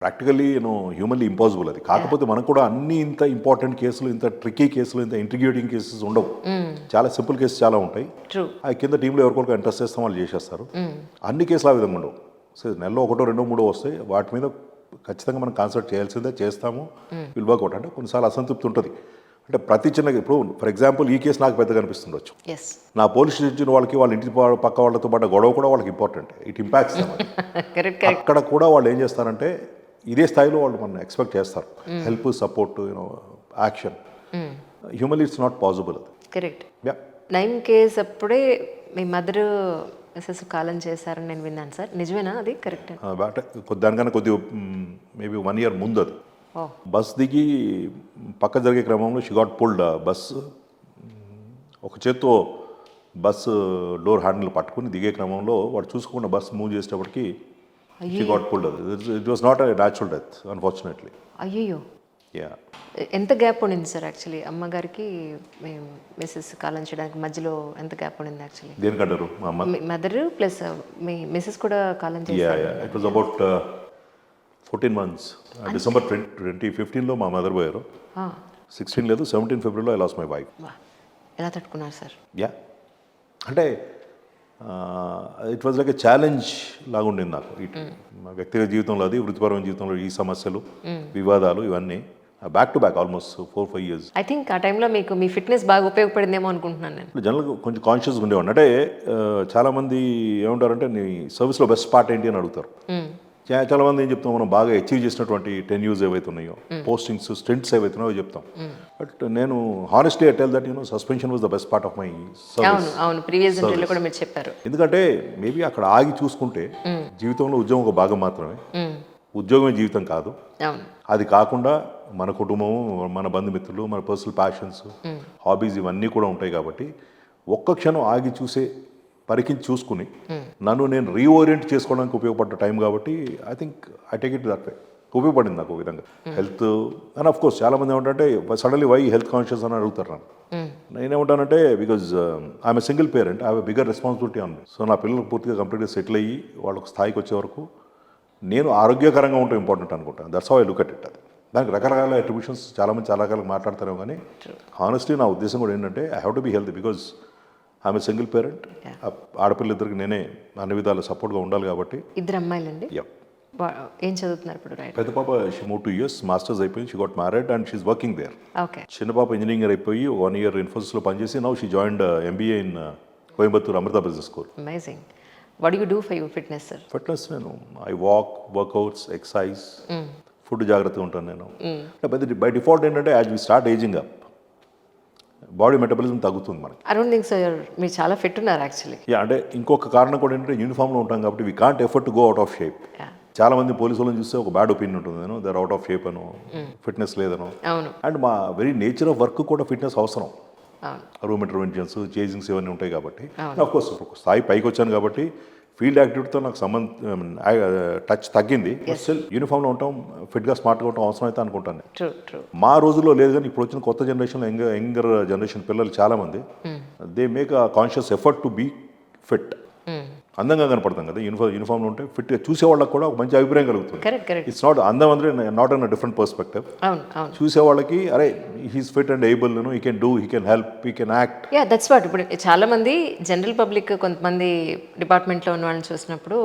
Practically humanly impossible అది. కాకపోతే మనకు కూడా అన్ని ఇంత ఇంపార్టెంట్ కేసులు, ఇంత ట్రిక్కీ కేసులు, ఇంత ఇంట్రిగ్యూటింగ్ కేసెస్ ఉండవు. చాలా సింపుల్ కేసెస్ చాలా ఉంటాయి. ఆ కింద టీంలో ఎవరికొరకు ఇంట్రెస్ట్ చేస్తాం వాళ్ళు చేసేస్తారు. అన్ని కేసులు ఆ విధంగా ఉండవు. సో నెలలో 1, 2, 3 వస్తాయి. వాటి మీద ఖచ్చితంగా మనం కాన్సన్ట్రేట్ చేయాల్సిందే, చేస్తాము. Will work out. అంటే కొన్నిసార్లు అసంతృప్తి ఉంటుంది. అంటే ప్రతి చిన్న ఇప్పుడు ఫర్ ఎగ్జాంపుల్ ఈ కేసు నాకు పెద్దగా అనిపిస్తుండొచ్చు. నా పోలీస్ స్టేషన్ వాళ్ళకి వాళ్ళ ఇంటి పక్క వాళ్ళతో పాటు గొడవ కూడా వాళ్ళకి ఇంపార్టెంట్. ఇట్ ఇంపాక్ట్స్ అక్కడ కూడా వాళ్ళు ఏం చేస్తారంటే ఇదే స్థాయిలో వాళ్ళు మనం ఎక్స్పెక్ట్ చేస్తారు. Help, support, action. Humanly it's not possible. అది కరెక్ట్. 9 కేస్ అప్పుడే మీ మదర్ మిస్సెస్ కాలం చేశారని నేను విన్నాను సార్, నిజమేనా అది? కరెక్ట్. దానికన్నా కొద్దిగా మేబీ 1 year ముందు అది. బస్ దిగి పక్క జరిగే క్రమంలో షీ గాట్ పుల్డ్. బస్సు ఒక చేత్తో బస్సు డోర్ హ్యాండిల్ పట్టుకుని దిగే క్రమంలో వాడు చూసుకోకుండా బస్సు మూవ్ చేసేటప్పటికి she got pulled. It was not a natural death unfortunately. అయ్యో. యా. ఎంత గ్యాప్ ఉండింది సార్ యాక్చువల్లీ అమ్మగారికి మిస్సెస్ కాలం చేయడానికి మధ్యలో ఎంత గ్యాప్ ఉండింది యాక్చువల్లీ? దేనికంటారు? మా అమ్మ మదర్ ప్లస్ మీ మిస్సెస్ కూడా కాలం చేశారు. It was about 14 months. December 2015లో మా మదర్ పోయారు. 16 లేదు, 17 February I lost my wife. ఎలా తట్టుకున్నారు సార్? యా, అంటే it was like a challenge లాగా ఉండింది నాకు. మా వ్యక్తిగత జీవితంలో అది, వృత్తిపరమైన జీవితంలో ఈ సమస్యలు, వివాదాలు ఇవన్నీ back to back almost 4-5 years. I think ఆ టైంలో మీకు మీ ఫిట్నెస్ బాగా ఉపయోగపడిందేమో అనుకుంటున్నాను నేను. జనరల్గా కొంచెం కాన్షియస్గా ఉండేవాడిని. అంటే చాలామంది ఏమంటారంటే నీ సర్వీస్లో బెస్ట్ పార్ట్ ఏంటి అని అడుగుతారు. చాలా మంది ఏం చెప్తాం, మనం బాగా అచీవ్ చేసినటువంటి టెన్యూర్స్ ఏవైతే ఉన్నాయో, పోస్టింగ్స్, స్టెంట్స్ ఏవైతే ఉన్నాయో చెప్తాం. బట్ నేను honestly I tell that suspension was the best part of my service. అవును, ప్రీవియస్ ఇంటర్వ్యూలో కూడా మీరు చెప్పారు. ఎందుకంటే మేబీ అక్కడ ఆగి చూసుకుంటే జీవితంలో ఉద్యోగం ఒక భాగం మాత్రమే. ఉద్యోగమే జీవితం కాదు. అది కాకుండా మన కుటుంబము, మన బంధుమిత్రులు, మన పర్సనల్ ప్యాషన్స్, హాబీస్ ఇవన్నీ కూడా ఉంటాయి. కాబట్టి ఒక్క క్షణం ఆగి చూసే పరికించి చూసుకుని నన్ను నేను రీఓరియంట్ చేసుకోవడానికి ఉపయోగపడ్డ టైం. కాబట్టి I think I take it that way. ఉపయోగపడింది నాకు ఒక విధంగా. హెల్త్ అండ్ ఆఫ్ కోర్స్ చాలామంది ఏమంటే సడన్లీ వై హెల్త్ కాన్షియస్ అని అడుగుతారు నన్ను. నేనేమంటానంటే because I'm a single parent, I have a bigger responsibility on me. So నా పిల్లలు పూర్తిగా కంప్లీట్గా సెటిల్ అయ్యి వాళ్ళకు స్థాయికి వచ్చే వరకు నేను ఆరోగ్యకరంగా ఉండటం ఇంపార్టెంట్ అనుకుంటాను. That's how I look at it. అది దానికి రకరకాల అట్రిబ్యూషన్స్ చాలామంది చాలా రకాలుగా మాట్లాడతారేమో, కానీ హానెస్ట్లీ నా ఉద్దేశం కూడా ఏంటంటే I have to be healthy because I'm a single parent. ఆడపిల్లలిద్దరికి నేనే అన్ని విధాలు సపోర్ట్గా ఉండాలి. కాబట్టి 2 అమ్మాయిలండి. ఏం చదువుతున్నారు ఇప్పుడు? పెద్ద పాప షీ మూవ్ 2 years, మాస్టర్స్ అయిపోయింది, she got married and she's working there. చిన్న పాప ఇంజనీరింగ్ అయిపోయి 1 year ఇన్ఫోసిస్లో పనిచేసి now she joined MBA in Coimbatore Amrita business school. Amazing. What do you do for your fitness sir? Fitness నేను I walk, workouts, exercise, food జాగ్రత్తగా ఉంటాను నేను. By default ఏంటంటే as we start ageing up body metabolism తగ్గుతుంది మనకి. I don't think so మీరు చాలా fit ఉన్నారు యాక్చువల్లీ. అంటే ఇంకొక కారణం కూడా ఏంటంటే యూనిఫామ్లో ఉంటాం కాబట్టి we can't effort to go out of shape. చాలా మంది పోలీసు వాళ్ళని చూస్తే ఒక బ్యాడ్ ఒపీనియన్ ఉంటుంది, నేను దర్ అవుట్ ఆఫ్ షేప్ అనో, ఫిట్నెస్ లేదనో. అండ్ మా వెరీ నేచర్ ఆఫ్ వర్క్ కూడా ఫిట్నెస్ అవసరం. రూమ్ ఇంటర్వెన్షన్స్, చేజింగ్స్ ఇవన్నీ ఉంటాయి. కాబట్టి ఆఫ్ కోర్స్ స్థాయి పైకి వచ్చాను కాబట్టి ఫీల్డ్ యాక్టివిటీతో నాకు టచ్ తగ్గింది. స్టిల్ యూనిఫామ్లో ఉంటాం, ఫిట్గా స్మార్ట్గా ఉంటాం అవసరం అయితే అనుకుంటాను. మా రోజుల్లో లేదు, కానీ ఇప్పుడు వచ్చిన కొత్త జనరేషన్లో యంగర్ జనరేషన్ పిల్లలు చాలామంది they make a conscious effort to be fit. అందంగా కనపడతాం కదా యూనిఫామ్లో ఉంటే, ఫిట్గా చూసే వాళ్ళకి కూడా ఒక మంచి అభిప్రాయం కలుగుతుంది. ఇట్స్ నాట్ అందం అంటే నాట్ అన్ డిఫరెంట్ పర్స్పెక్టివ్. చూసే వాళ్ళకి అరే he's fit and able, he can do, he can help, he can act. That's what. ఇప్పుడు చాలా మంది జనరల్ పబ్లిక్ కొంతమంది డిపార్ట్మెంట్లో ఉన్న వాళ్ళని చూసినప్పుడు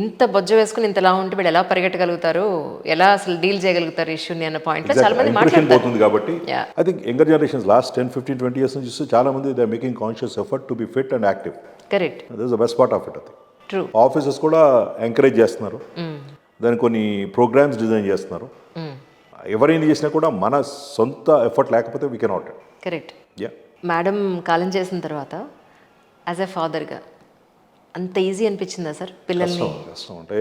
ఇంత బొజ్జ వేసుకుని ఇంతలా ఉంటే వీళ్ళు ఎలా పరిగెట్టగలుగుతారు, ఎలా అసలు డీల్ చేయగలుగుతారు ఇష్యూని అన్న పాయింట్లో చాలా మంది మాట్లాడుతుంది. కాబట్టి I think younger generations last 10-15-20 years నుంచి చూస్తే చాలా మంది they are making conscious effort to be fit and active. Correct. That is the best part of it. అది ఆఫీసెస్ కూడా ఎంకరేజ్ చేస్తున్నారు, దానికి కొన్ని ప్రోగ్రామ్స్ డిజైన్ చేస్తున్నారు. ఎవరైనా చేసినా కూడా మన సొంత ఎఫర్ట్ లేకపోతే వీ కెనాట్. కరెక్ట్. మేడం కాలం చేసిన తర్వాత యాజ్ ఎ ఫాదర్గా అంత ఈజీ అనిపించిందా సార్ పిల్లల్ని? కష్టం అంటే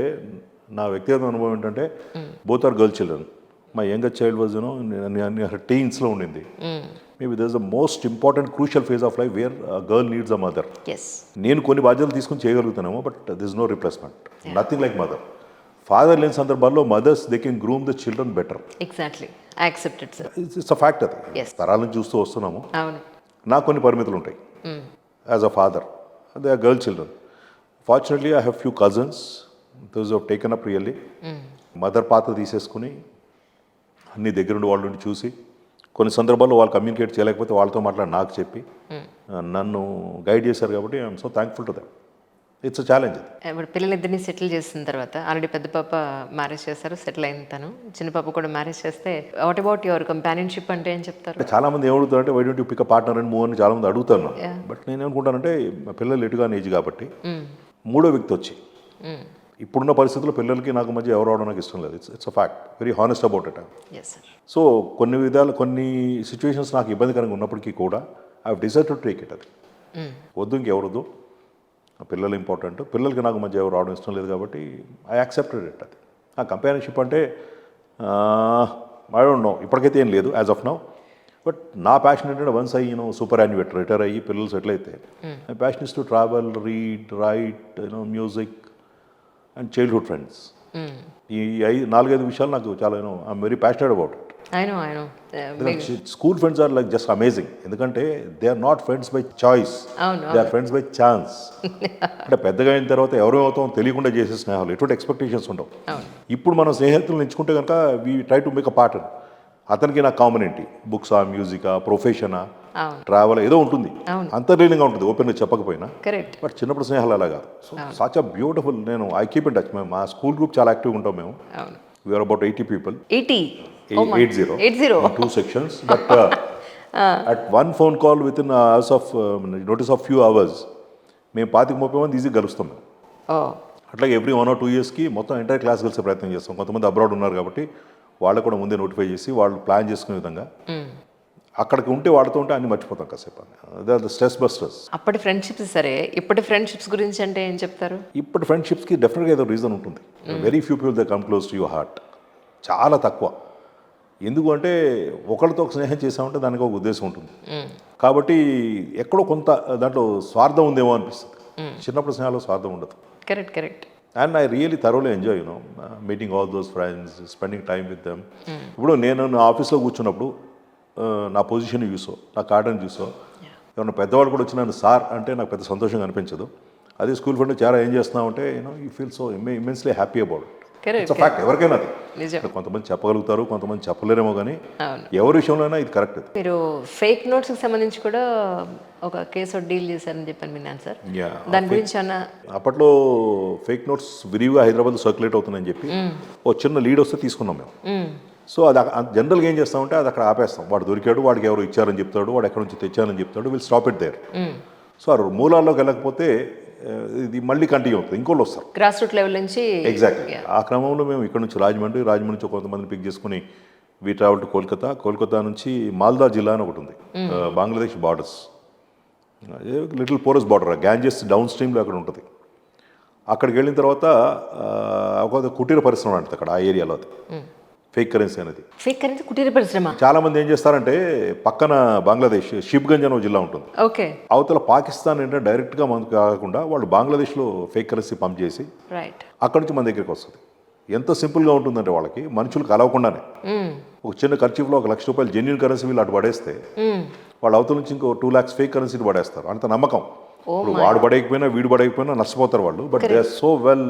నా వ్యక్తిగత అనుభవం ఏంటంటే both are girl children. My younger child was టీన్స్లో ఉండింది. Maybe that is the most important crucial phase of life where girl needs a mother. నేను కొన్ని బాధ్యతలు తీసుకుని చేయగలుగుతానేమో, but this is no replacement. Nothing like mother. Father లేని సందర్భాల్లో mothers they can groom the children better. Exactly, I accept it sir. It's a fact. అది తరాల నుంచి చూస్తూ వస్తున్నాము. నాకు కొన్ని పరిమితులు ఉంటాయి as a father. They are girl children. Fortunately I have few cousins those who have taken up really. Mother పాత్ర తీసేసుకుని అన్ని దగ్గరుండి వాళ్ళ నుండి చూసి కొన్ని సందర్భాల్లో వాళ్ళు కమ్యూనికేట్ చేయలేకపోతే వాళ్ళతో మాట్లాడి నాకు చెప్పి నన్ను గైడ్ చేశారు కాబట్టి I'm so thankful to them. It's a challenge. ఇప్పుడు పిల్లలిద్దరిని సెటిల్ చేసిన తర్వాత ఆల్రెడీ పెద్ద పాప మ్యారేజ్ చేస్తారు, సెటిల్ అయిన తను, చిన్న పాప కూడా మ్యారేజ్ చేస్తే వాట్ అబౌట్ యువర్ కంపానియన్షిప్ అంటే ఏం చెప్తారు? చాలా మంది ఏమడుగుతారంటే why don't you pick a partner అని మూవ్ అని చాలా మంది అడుగుతాను. బట్ నేను ఏమనుకుంటానంటే మా పిల్లలు ఎటుగానే ఏజ్ కాబట్టి మూడో వ్యక్తి వచ్చి ఇప్పుడున్న పరిస్థితుల్లో పిల్లలకి నాకు మధ్య ఎవరు అవడం నాకు ఇష్టం లేదు. It's a fact, very honest about it. So కొన్ని విధాలు కొన్ని సిచ్యువేషన్స్ నాకు ఇబ్బందికరంగా ఉన్నప్పటికీ కూడా I decide to take it. అది వద్దు, ఇంకెవరొద్దు, పిల్లలు ఇంపార్టెంట్, పిల్లలకి నాకు మధ్య ఎవరు రావడం ఇష్టం లేదు కాబట్టి ఐ యాక్సెప్టెడ్ ఇట్. అది ఆ కంపానియన్షిప్ అంటే ఐ డోంట్ నో, ఇప్పటికైతే ఏం లేదు యాజ్ ఆఫ్ నౌ. బట్ నా ప్యాషన్ ఏంటంటే వన్స్ సూపర్ యాన్యువేట్ రిటైర్ అయ్యి పిల్లలు సెటిల్ అయితే my passion is to travel, read, write, music and childhood friends. ఈ 4-5 విషయాలు నాకు చాలా I'm very passionate about it. School friends are like just amazing. ఎందుకంటే they are not friends by choice, they are friends by chance. అంటే పెద్దగా అయిన తర్వాత ఎవరేమవుతామో తెలియకుండా చేసే స్నేహాలు, ఎటువంటి ఎక్స్పెక్టేషన్స్ ఉండవు. ఇప్పుడు మనం స్నేహితులను ఎంచుకుంటే కనుక we try to make a partner. అతనికి నాకు కామన్ ఏంటి, బుక్సా, మ్యూజికా, ప్రొఫెషనా, ట్రావెల్ ఏదో ఉంటుంది, అంతర్లీనంగా ఉంటుంది ఓపెన్గా చెప్పకపోయినా. బట్ చిన్నప్పుడు స్నేహాలు అలా కాదు. So such a beautiful. నేను ఐ కీప్ ఇన్ టచ్. మేము మా స్కూల్ గ్రూప్ చాలా యాక్టివ్గా ఉంటాం. మేము we are about 80 people. 80 2 sections. But at one phone call within hours of notice of few hours మేము 25-30 మంది ఈజీగా కలుస్తాం. మేము అట్లాగే ఎవ్రీ 1 or 2 yearsకి మొత్తం ఎంటైర్ క్లాస్ కలిసే ప్రయత్నం చేస్తాం. కొంతమంది అబ్రాడ్ ఉన్నారు కాబట్టి వాళ్ళకు కూడా ముందే నోటిఫై చేసి వాళ్ళు ప్లాన్ చేసుకునే విధంగా అక్కడికి ఉంటే వాడుతూ ఉంటే అన్ని మర్చిపోతాం కాసేపు. అదే స్ట్రెస్ బస్టర్స్. అప్పటి ఫ్రెండ్షిప్స్ సరే, ఇప్పటి ఫ్రెండ్షిప్స్ గురించి అంటే ఏం చెప్తారు? ఇప్పటి ఫ్రెండ్షిప్స్కి డెఫినెట్గా ఏదో రీజన్ ఉంటుంది. Very few people they come close to your heart. చాలా తక్కువ. ఎందుకు అంటే ఒకరితో ఒక స్నేహం చేసామంటే దానికి ఒక ఉద్దేశం ఉంటుంది. కాబట్టి ఎక్కడో కొంత దాంట్లో స్వార్థం ఉందేమో అనిపిస్తుంది. చిన్నప్పుడు స్నేహాల్లో స్వార్థం ఉండదు. Correct. And I really thoroughly enjoy meeting all those friends, spending time with them. ఇప్పుడు నేను నా ఆఫీస్లో కూర్చున్నప్పుడు నా పొజిషన్ చూసో, నా కార్డుని చూసో, ఏమన్నా పెద్దవాళ్ళు కూడా వచ్చి నన్ను సార్ అంటే నాకు పెద్ద సంతోషంగా అనిపించదు. అదే స్కూల్ ఫ్రెండ్ చాలా ఏం చేస్తున్నావు అంటే you feel so immensely happy about it. It's fact. ఎవరికైనా అది. కొంతమంది చెప్పగలుగుతారు, కొంతమంది చెప్పలేరేమో, కానీ ఎవరి విషయంలోనైనా ఇది కరెక్ట్. మీరు ఫేక్ నోట్స్కి సంబంధించి కూడా ఒక కేసు డీల్ చేశారని చెప్పాను విన్నాను సార్. దాని గురించి అప్పట్లో ఫేక్ నోట్స్ విరివిగా హైదరాబాద్ సర్క్యులేట్ అవుతుందని చెప్పి ఒక చిన్న లీడ్ వస్తే తీసుకున్నాం మేము. సో అది జనరల్గా ఏం చేస్తామంటే అది అక్కడ ఆపేస్తాం. వాడు దొరికాడు, వాడికి ఎవరు ఇచ్చారని చెప్తాడు, వాడు ఎక్కడి నుంచి తెచ్చారని చెప్తాడు, will stop it there. So ఆ మూలాల్లోకి వెళ్ళకపోతే ఇది మళ్ళీ కంటిన్యూ అవుతుంది, ఇంకోళ్ళు వస్తారు గ్రాస్ రూట్ లెవెల్ నుంచి. ఎగ్జాక్ట్లీ. ఆ క్రమంలో మేము ఇక్కడ నుంచి రాజమండ్రి నుంచి కొంతమందిని పిక్ చేసుకుని వీ ట్రావెల్ టు కోల్కతా నుంచి మాల్దా జిల్లా అని ఒకటి ఉంది, Bangladesh borders, little porous border, Ganges down స్ట్రీమ్లో అక్కడ ఉంటుంది. అక్కడికి వెళ్ళిన తర్వాత ఒక కుటీర పరిశ్రమ అంటే అక్కడ ఆ ఏరియాలో అది ఫేక్ కరెన్సీ అనేది. ఫేక్ కరెన్సీ కుటీర పరిశ్రమ. చాలా మంది ఏం చేస్తారంటే పక్కన బంగ్లాదేశ్ షిబ్గంజ్ అనే జిల్లా ఉంటుంది. ఓకే. అవతల పాకిస్తాన్ ఏంటంటే డైరెక్ట్గా మనకు కాకుండా వాళ్ళు బంగ్లాదేశ్లో ఫేక్ కరెన్సీ పంప్ చేసి అక్కడి నుంచి మన దగ్గరికి వస్తుంది. ఎంత సింపుల్గా ఉంటుందంటే వాళ్ళకి మనుషులు కలవకుండానే ఒక చిన్న ఖర్చులో ₹1,00,000 జెన్యూన్ కరెన్సీ వీళ్ళు అటు పడేస్తే వాళ్ళు అవతల నుంచి ఇంకో 2 lakhs ఫేక్ కరెన్సీని పడేస్తారు. అంత నమ్మకం. ఇప్పుడు వాడు పడేయకపోయినా వీడు పడేయకపోయినా నష్టపోతారు వాళ్ళు. But they are so well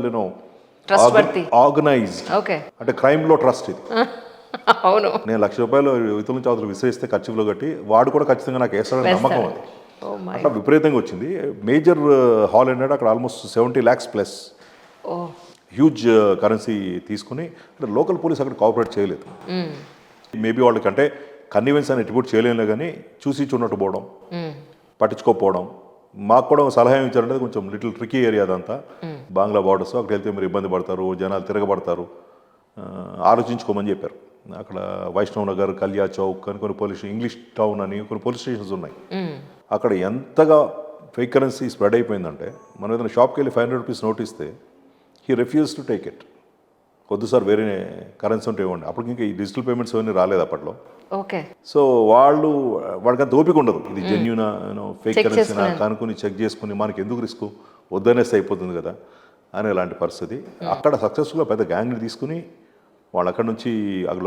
organised. అంటే క్రైమ్లో ట్రస్ట్ ఇది. అవును. నేను ₹1,00,000 ఇతరుల నుంచి అవతలు విసిరేస్తే ఖర్చులో కట్టి వాడు కూడా ఖచ్చితంగా నాకు వేస్తాడని నమ్మకం అది. అట్లా విపరీతంగా వచ్చింది. మేజర్ హాల్ ఏంటంటే అక్కడ almost 70 lakhs plus huge currency తీసుకుని లోకల్ పోలీస్ అక్కడ కోఆపరేట్ చేయలేదు. మేబీ వాళ్ళకంటే కన్వీన్స్ అని ఎట్టిపోటు చేయలేము, కానీ చూసి చూడనట్టు పోవడం, పట్టించుకోకపోవడం. మాకు కూడా సలహా ఇచ్చారంటే కొంచెం లిటిల్ ట్రికీ ఏరియా అదంతా, బంగ్లా బార్డర్స్. అక్కడికి వెళ్తే మీరు ఇబ్బంది పడతారు, జనాలు తిరగబడతారు, ఆలోచించుకోమని చెప్పారు. అక్కడ వైష్ణవ్ నగర్, కళ్యా చౌక్ అని కొన్ని పోలీస్, ఇంగ్లీష్ టౌన్ అని కొన్ని పోలీస్ స్టేషన్స్ ఉన్నాయి. అక్కడ ఎంతగా ఫేక్ కరెన్సీ స్ప్రెడ్ అయిపోయిందంటే మనం ఏదైనా షాప్కి వెళ్ళి ₹500 నోట్ ఇస్తే he refuse to take it. వద్దు సార్, వేరే కరెన్సీ ఉంటే ఇవ్వండి. అప్పటికి ఇంకా ఈ డిజిటల్ పేమెంట్స్ అవన్నీ రాలేదు అప్పట్లో. ఓకే. సో వాడికి అంత ఓపిక ఉండదు, ఇది జెన్యూనా ఫేక్ కరెన్సీనా కనుక్కొని చెక్ చేసుకుని మనకి ఎందుకు రిస్క్, వద్దనేస్తే అయిపోతుంది కదా అని ఇలాంటి పరిస్థితి. అక్కడ సక్సెస్ఫుల్గా పెద్ద గ్యాంగ్ని తీసుకుని వాళ్ళు అక్కడ నుంచి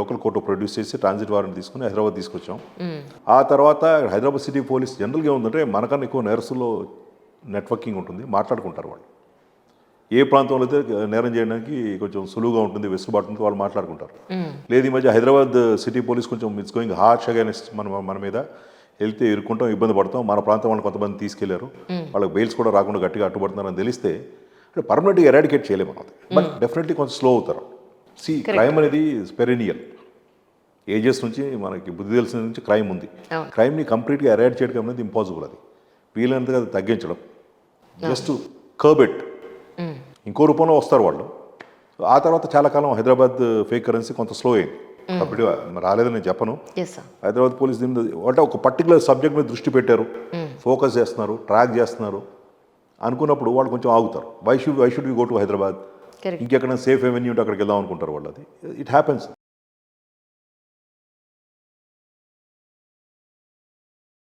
లోకల్ కోర్టు ప్రొడ్యూస్ చేసి ట్రాన్సిట్ వారెంట్ తీసుకుని హైదరాబాద్ తీసుకొచ్చాం. ఆ తర్వాత హైదరాబాద్ సిటీ పోలీస్ జనరల్గా ఏముందంటే మనకన్నా ఎక్కువ నేరస్తుల్లో నెట్వర్కింగ్ ఉంటుంది, మాట్లాడుకుంటారు వాళ్ళు. ఏ ప్రాంతంలో అయితే నేరం చేయడానికి కొంచెం సులువుగా ఉంటుంది, వెసులుబాటు ఉంటుంది, వాళ్ళు మాట్లాడుకుంటారు. లేదు ఈ మధ్య హైదరాబాద్ సిటీ పోలీస్ కొంచెం ఇట్స్ గోయింగ్ హార్ష్ అగైనెస్ట్ మన మీద వెళ్తే ఇరుక్కుంటాం, ఇబ్బంది పడతాం. మన ప్రాంతం వాళ్ళు కొంతమంది తీసుకెళ్లారు, వాళ్ళకి బెయిల్స్ కూడా రాకుండా గట్టిగా అడ్డుపడుతున్నారని తెలిస్తే అంటే పర్మనెంట్గా ఎరాడికేట్ చేయలేము అన్నది. బట్ డెఫినెట్లీ కొంచెం స్లో అవుతారు. క్రైమ్ అనేది పెరినియల్ ఏజెస్ నుంచి మనకి బుద్ధి తెలిసిన నుంచి క్రైమ్ ఉంది. క్రైమ్ని కంప్లీట్గా ఎరాడ్ చేయడం అనేది ఇంపాసిబుల్. అది వీలైనంతగా అది తగ్గించడం, జస్ట్ కర్బెట్, ఇంకో రూపంలో వస్తారు వాళ్ళు. ఆ తర్వాత చాలా కాలం హైదరాబాద్ ఫేక్ కరెన్సీ కొంత స్లో అయింది. కంప్లీట్గా రాలేదని నేను చెప్పను. హైదరాబాద్ పోలీస్ దీని అంటే ఒక పర్టికులర్ సబ్జెక్ట్ మీద దృష్టి పెట్టారు, ఫోకస్ చేస్తున్నారు, ట్రాక్ చేస్తున్నారు అనుకున్నప్పుడు వాళ్ళు కొంచెం ఆగుతారు. Why should we go to Hyderabad, ఇంకెక్కడ సేఫ్ ఎవెన్యూ ఉంటే అక్కడికి వెళ్దాం అనుకుంటారు వాళ్ళు. అది ఇట్ హ్యాపెన్స్.